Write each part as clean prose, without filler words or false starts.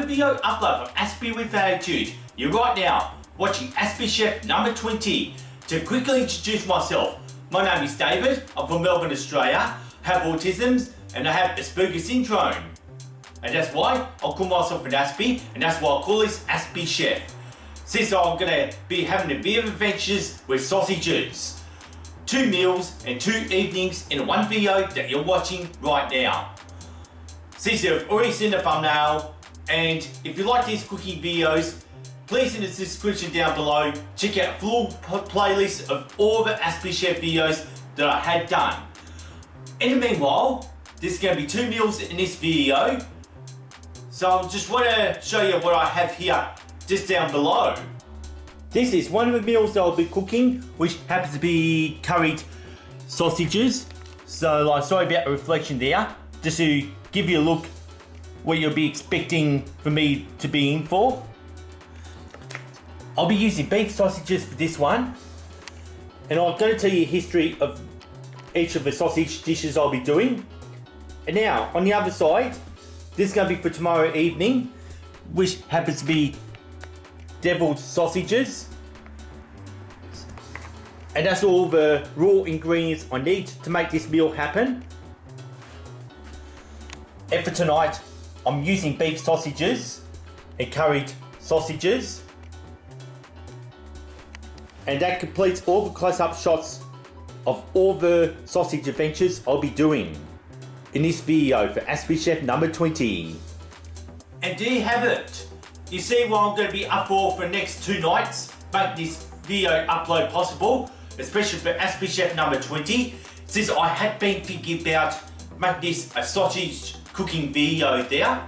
video upload from Aspie with Attitude. You're right now watching Aspie Chef number 20. To quickly introduce myself, my name is David, I'm from Melbourne, Australia, have autism and I have Asperger's syndrome. And that's why I call myself an Aspie, and that's why I call this Aspie Chef. Since I'm going to be having a bit of adventures with sausages. 2 meals and 2 evenings in one video that you're watching right now. Since you've already seen the thumbnail, and if you like these cooking videos, please in the description down below, check out a full playlist of all the Aspie Chef videos that I had done. In the meanwhile, there's going to be 2 meals in this video, so I just want to show you what I have here just down below. This is one of the meals that I'll be cooking, which happens to be curried sausages. So like, sorry about the reflection there, just to give you a look what you'll be expecting for me to be in for. I'll be using beef sausages for this one, and I'm going to tell you a history of each of the sausage dishes I'll be doing. And now on the other side, this is going to be for tomorrow evening, which happens to be deviled sausages. And that's all the raw ingredients I need to make this meal happen. And for tonight, I'm using beef sausages and curried sausages. And that completes all the close-up shots of all the sausage adventures I'll be doing in this video for Aspie Chef number 20. And there you have it. You see what I'm going to be up for the next 2 nights, make this video upload possible, especially for Aspie Chef number 20, since I had been thinking about making this a sausage cooking video there.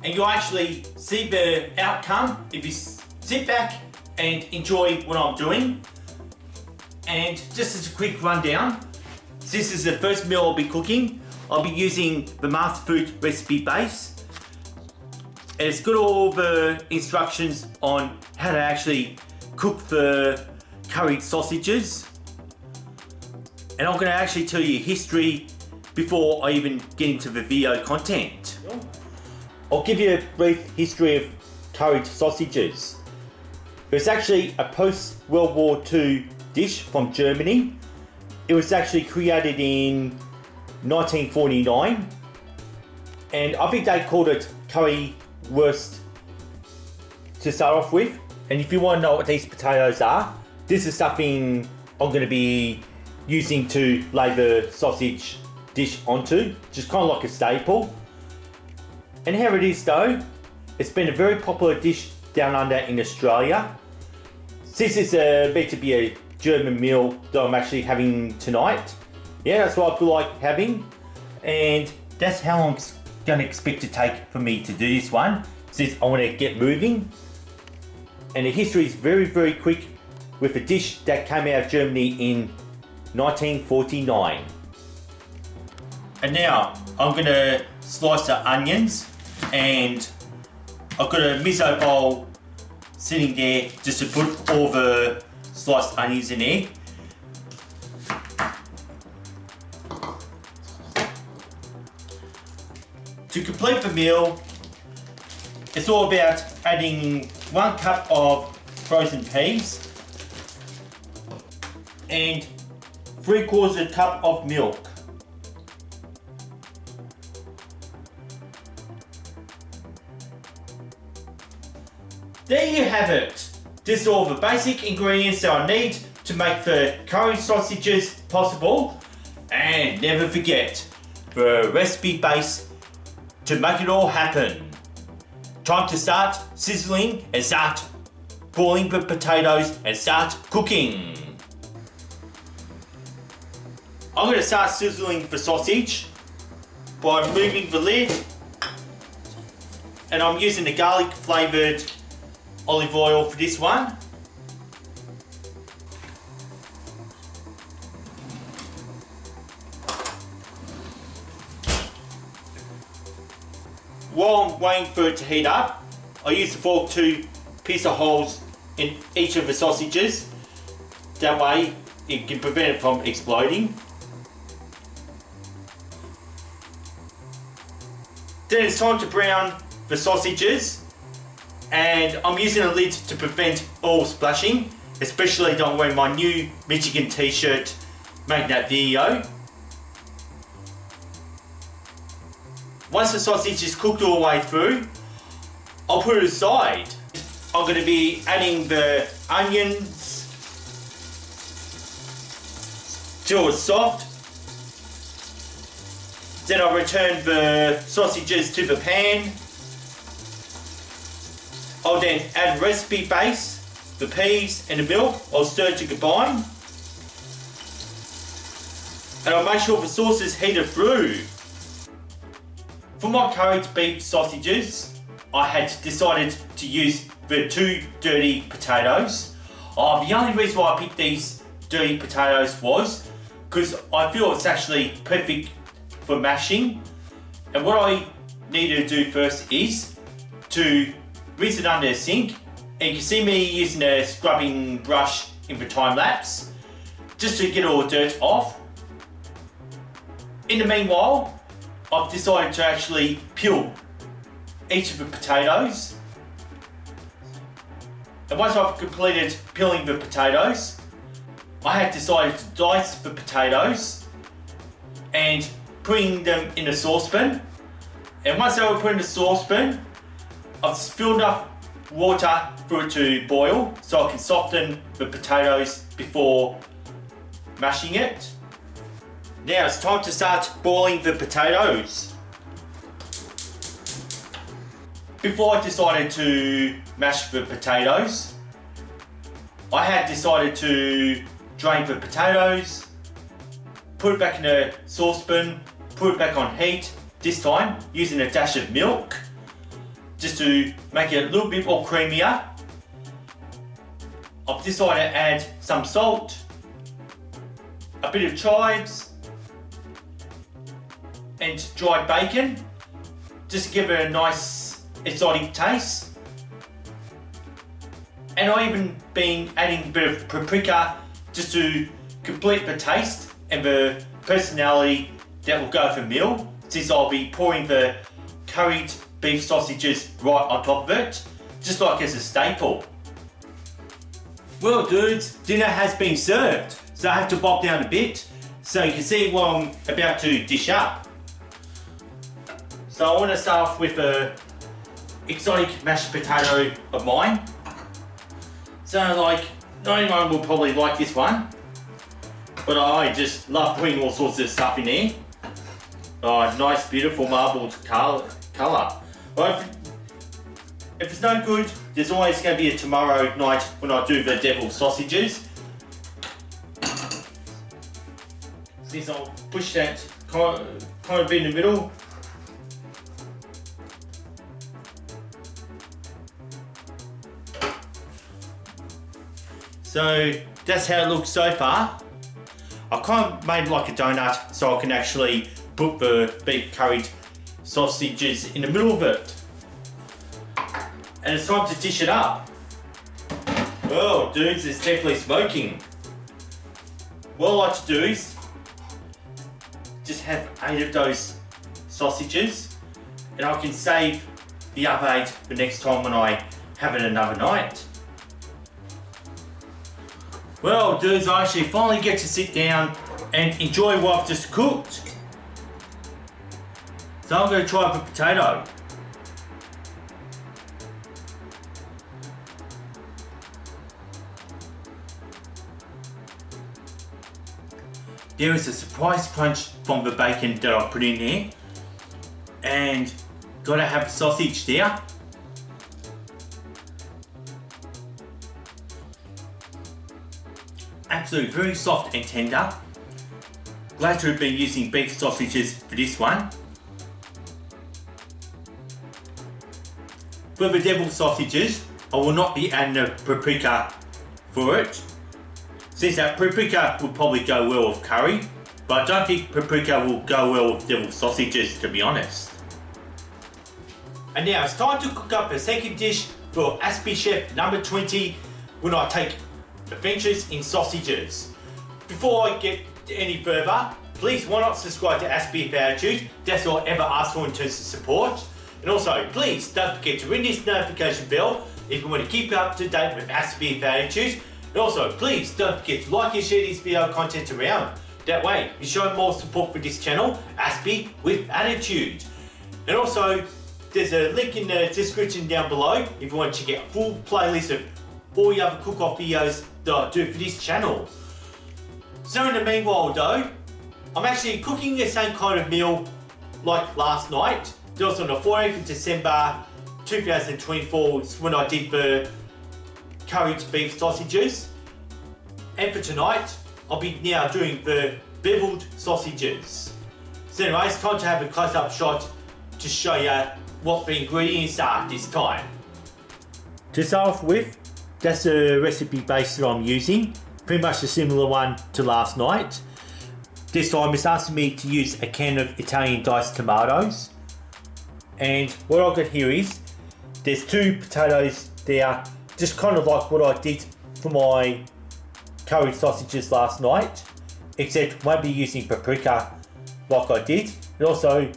And you'll actually see the outcome if you sit back and enjoy what I'm doing. And just as a quick rundown, since this is the first meal I'll be cooking, I'll be using the Masterfood recipe base. And it's got all the instructions on how to actually cook the curried sausages. And I'm going to actually tell you history before I even get into the video content. I'll give you a brief history of curried sausages. It's actually a post-World War II dish from Germany. It was actually created in 1949. And I think they called it currywurst to start off with. And if you want to know what these potatoes are, this is something I'm going to be using to lay the sausage dish onto, just kind of like a staple. And here it is though, it's been a very popular dish down under in Australia. Since it's meant to be a German meal that I'm actually having tonight, yeah, that's what I feel like having. And that's how long it's going to expect to take for me to do this one, since I want to get moving. And the history is very, very quick with a dish that came out of Germany in 1949. And now I'm going to slice the onions, and I've got a miso bowl sitting there just to put all the sliced onions in there. To complete the meal, it's all about adding 1 cup of frozen peas and 3/4 cup of milk. There you have it. This is all the basic ingredients that I need to make the curried sausages possible. And never forget the recipe base to make it all happen. Time to start sizzling and start boiling the potatoes and start cooking. I'm going to start sizzling the sausage by removing the lid, and I'm using the garlic flavoured olive oil for this one. While I'm waiting for it to heat up, I use the fork to pierce the holes in each of the sausages. That way it can prevent it from exploding. Then it's time to brown for sausages, and I'm using a lid to prevent oil splashing, especially though I'm wearing my new Michigan t-shirt making that video. Once the sausage is cooked all the way through, I'll put it aside. I'm going to be adding the onions till it's soft. Then I'll return the sausages to the pan. I'll then add recipe base, the peas and the milk. I'll stir to combine. And I'll make sure the sauce is heated through. For my curried beef sausages, I had decided to use the 2 dirty potatoes. The only reason why I picked these dirty potatoes was because I feel it's actually perfect for mashing. And what I needed to do first is to rinse it under a sink. And you can see me using a scrubbing brush in the time lapse just to get all the dirt off. In the meanwhile, I've decided to actually peel each of the potatoes. And once I've completed peeling the potatoes, I had decided to dice the potatoes and putting them in a saucepan. And once they were put in the saucepan, I've filled enough water for it to boil so I can soften the potatoes before mashing it. Now it's time to start boiling the potatoes. Before I decided to mash the potatoes, I had decided to drain the potatoes, put it back in a saucepan, put it back on heat, this time using a dash of milk, just to make it a little bit more creamier. I've decided to add some salt, a bit of chives, and dried bacon, just to give it a nice exotic taste. And I've even been adding a bit of paprika just to complete the taste and the personality that will go with the meal, since I'll be pouring the curried beef sausages right on top of it, just like as a staple. Well dudes, dinner has been served, so I have to bob down a bit so you can see what I'm about to dish up. So I want to start off with a exotic mashed potato of mine. So like, not anyone will probably like this one, but I just love putting all sorts of stuff in there. Oh, nice beautiful marbled colour. Well, if it's no good, there's always going to be a tomorrow night when I do the devil sausages. Since I'll push that kind of in the middle. So that's how it looks so far. I kind of made like a donut so I can actually put the beef curried sausages in the middle of it. And it's time to dish it up. Oh dudes, it's definitely smoking. What I like to do is just have 8 of those sausages, and I can save the other 8 the next time when I have it another night. Well dudes, I actually finally get to sit down and enjoy what I've just cooked. So I'm going to try the potato. There is a surprise crunch from the bacon that I put in there, and gotta have sausage there. Absolutely very soft and tender. Glad to have been using beef sausages for this one. For the devil sausages, I will not be adding the paprika for it, since that paprika will probably go well with curry, but I don't think paprika will go well with devil sausages, to be honest. And now it's time to cook up the second dish for Aspie Chef number 20 when I take adventures in sausages. Before I get any further, please why not subscribe to Aspie if Attitude. That's all I ever ask for in terms of support. And also, please don't forget to ring this notification bell if you want to keep up to date with Aspie attitudes. And also, please don't forget to like and share this video content around. That way, you show more support for this channel, Aspie with Attitude. And also, there's a link in the description down below if you want to check out a full playlist of all the other cook-off videos that I do for this channel. So in the meanwhile though, I'm actually cooking the same kind of meal like last night. That was on the 14th of December 2024 when I did the curried beef sausages. And for tonight, I'll be now doing the beveled sausages. So anyway, it's time to have a close-up shot to show you what the ingredients are this time. To start off with, that's the recipe base that I'm using. Pretty much a similar one to last night. This time it's asking me to use a can of Italian diced tomatoes. And what I've got here is, there's 2 potatoes there, just kind of like what I did for my curried sausages last night, except won't be using paprika like I did. And also,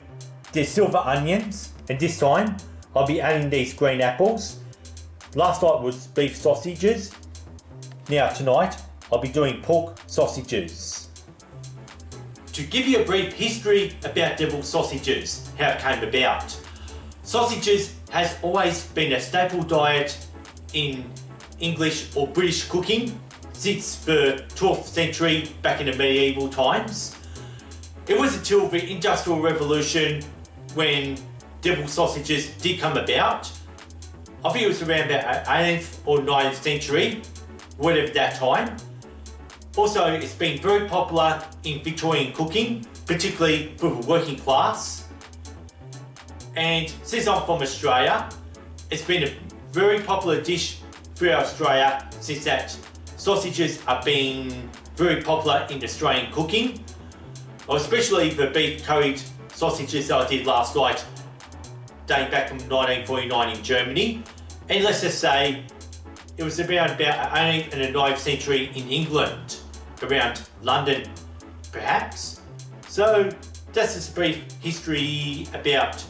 there's silver onions, and this time I'll be adding these green apples. Last night was beef sausages. Now tonight I'll be doing pork sausages. To give you a brief history about deviled sausages, how it came about. Sausages has always been a staple diet in English or British cooking since the 12th century, back in the medieval times. It was until the Industrial Revolution when deviled sausages did come about. I think it was around about 18th or 19th century, whatever that time. Also, it's been very popular in Victorian cooking, particularly for the working class. And since I'm from Australia, it's been a very popular dish throughout Australia since that sausages are being very popular in Australian cooking. Especially the beef curried sausages that I did last night, dating back from 1949 in Germany. And let's just say it was around about 18th and the 19th century in England, around London perhaps. So that's just a brief history about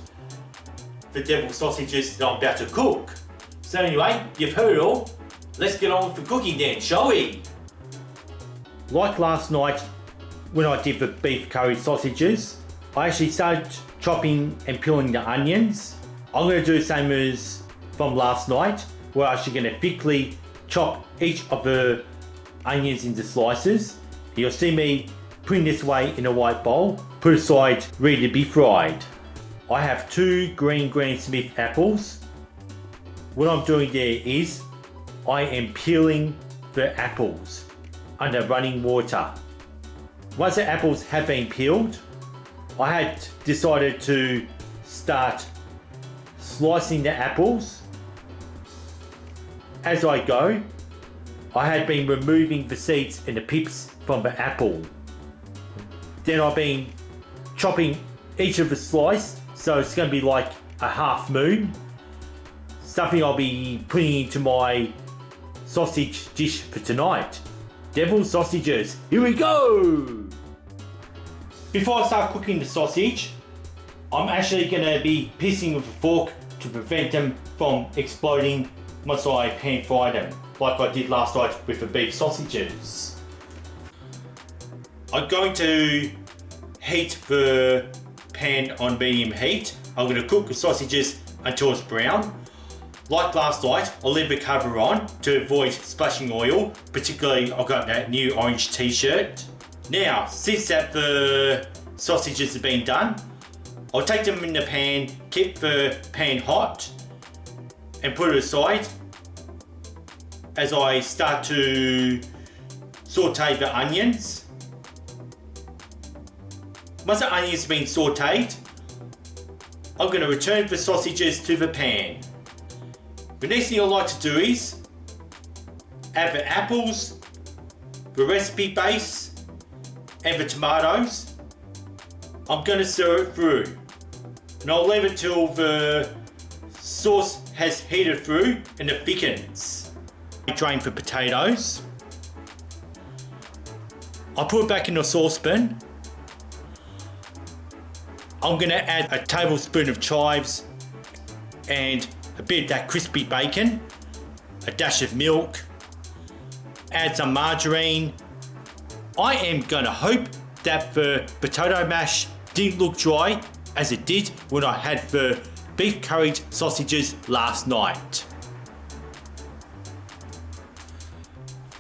the deviled sausages that I'm about to cook. So anyway, you've heard it all. Let's get on with the cooking then, shall we? Like last night when I did the beef curry sausages, I actually started chopping and peeling the onions. I'm going to do the same as from last night. We're actually going to thickly chop each of the onions into slices. You'll see me putting this away in a white bowl, put aside, ready to be fried. I have 2 green Granny Smith apples. What I'm doing there is, I am peeling the apples under running water. Once the apples have been peeled, I had decided to start slicing the apples. As I go, I had been removing the seeds and the pips from the apple. Then I've been chopping each of the slice, so it's going to be like a half moon. Something I'll be putting into my sausage dish for tonight. Deviled sausages, here we go! Before I start cooking the sausage, I'm actually going to be piercing with a fork to prevent them from exploding once I pan fry them, like I did last night with the beef sausages. I'm going to heat the pan on medium heat. I'm going to cook the sausages until it's brown. Like last night, I'll leave the cover on to avoid splashing oil, particularly I've got that new orange t-shirt. Now, since that the sausages have been done, I'll take them in the pan, keep the pan hot, and put it aside as I start to saute the onions. Once the onions have been sauteed, I'm going to return the sausages to the pan. The next thing I like to do is add the apples, the recipe base, and the tomatoes. I'm going to stir it through, and I'll leave it till the sauce has heated through and it thickens. I drain the potatoes. I'll put it back in the saucepan. I'm going to add a tablespoon of chives and a bit of that crispy bacon, a dash of milk, add some margarine. I am going to hope that the potato mash didn't look dry as it did when I had the beef curried sausages last night.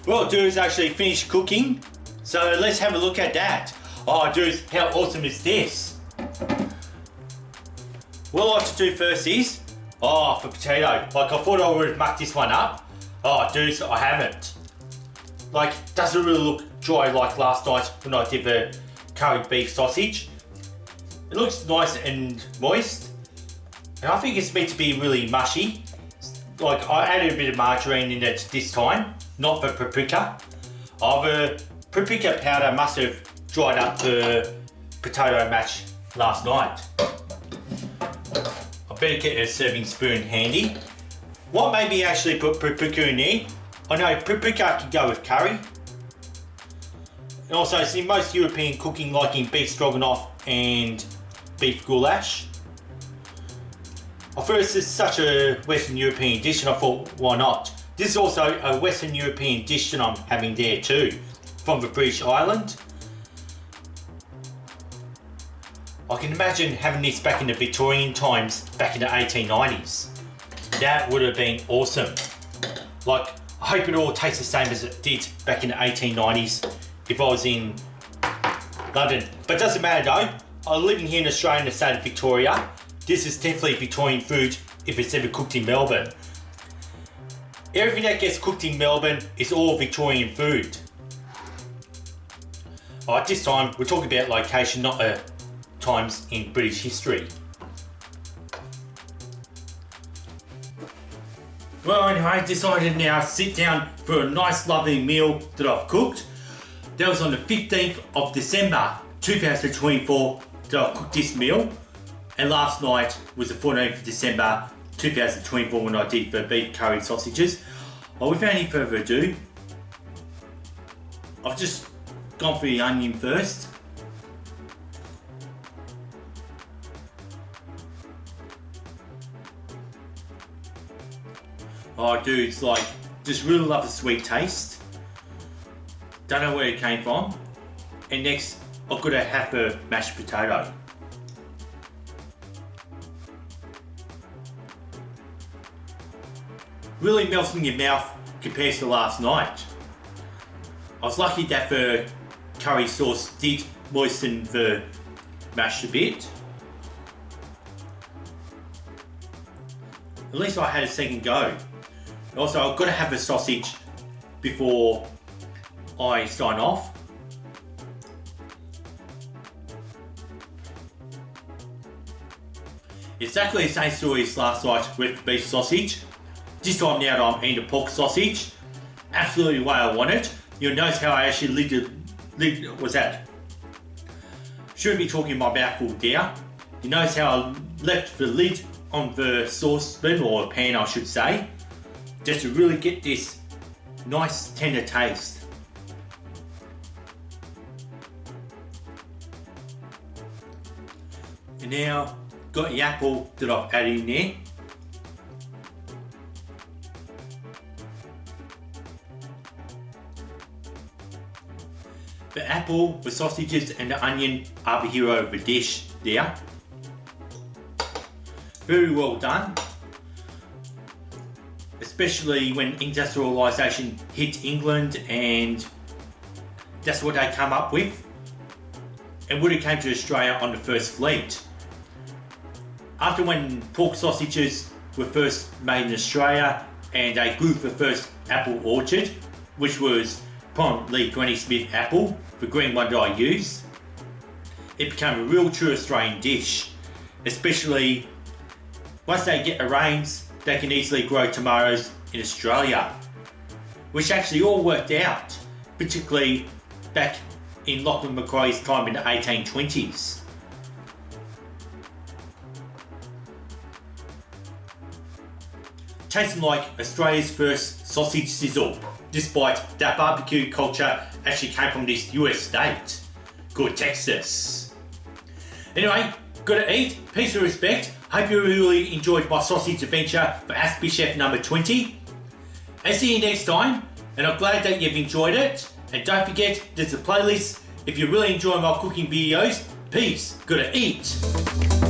Well, dudes actually finished cooking, so let's have a look at that. Oh dudes, how awesome is this? What I like to do first is, for potato, like I thought I would have mucked this one up. Oh dudes, I haven't. Like, doesn't really look dry like last night when I did the curried beef sausage. It looks nice and moist, and I think it's meant to be really mushy. Like, I added a bit of margarine in it this time, not the paprika. The paprika powder must have dried up the potato mash last night. I better get a serving spoon handy. What made me actually put paprika in there? I know paprika can go with curry. And also, see most European cooking liking beef stroganoff and beef goulash. I thought this is such a Western European dish and I thought, why not? This is also a Western European dish that I'm having there too, from the British Island. I can imagine having this back in the Victorian times, back in the 1890s. That would have been awesome. Like, I hope it all tastes the same as it did back in the 1890s if I was in London. But it doesn't matter though. I'm living here in Australia in the state of Victoria. This is definitely Victorian food if it's ever cooked in Melbourne. Everything that gets cooked in Melbourne is all Victorian food. This time we're talking about location, not times in British history. Well, anyway, I decided now to sit down for a nice lovely meal that I've cooked. That was on the 15th of December 2024 that I cooked this meal. And last night was the 14th of December 2024 when I did the beef curry sausages. Without any further ado, I've just gone for the onion first. Dudes, like, just really love the sweet taste. Don't know where it came from. And next, I've got a half a mashed potato. Really melts in your mouth compared to last night. I was lucky that the curry sauce did moisten the mash a bit. At least I had a second go. Also, I've got to have the sausage before I sign off. Exactly the same story as last night with beef sausage. This time now that I'm eating the pork sausage, absolutely the way I want it. You'll notice how I actually was that? Shouldn't be talking my mouthful there. You notice how I left the lid on the saucepan, or pan I should say, just to really get this nice tender taste. And now, got the apple that I've added in there. The apple, the sausages and the onion are the hero of the dish there. Very well done. Especially when industrialisation hit England and that's what they come up with. And when it came to Australia on the first fleet. After when pork sausages were first made in Australia and they grew the first apple orchard, which was prominently Granny Smith apple, the green one that I use, it became a real true Australian dish. Especially once they get the rains, they can easily grow tomatoes in Australia, which actually all worked out, particularly back in Lachlan Macquarie's time in the 1820s. Tasting like Australia's first sausage sizzle, despite that barbecue culture actually came from this US state called Texas. Anyway, gotta eat, peace and respect. Hope you really enjoyed my sausage adventure for Aspie Chef number 20. I'll see you next time, and I'm glad that you've enjoyed it. And don't forget, there's a playlist if you're really enjoying my cooking videos. Peace, gotta eat.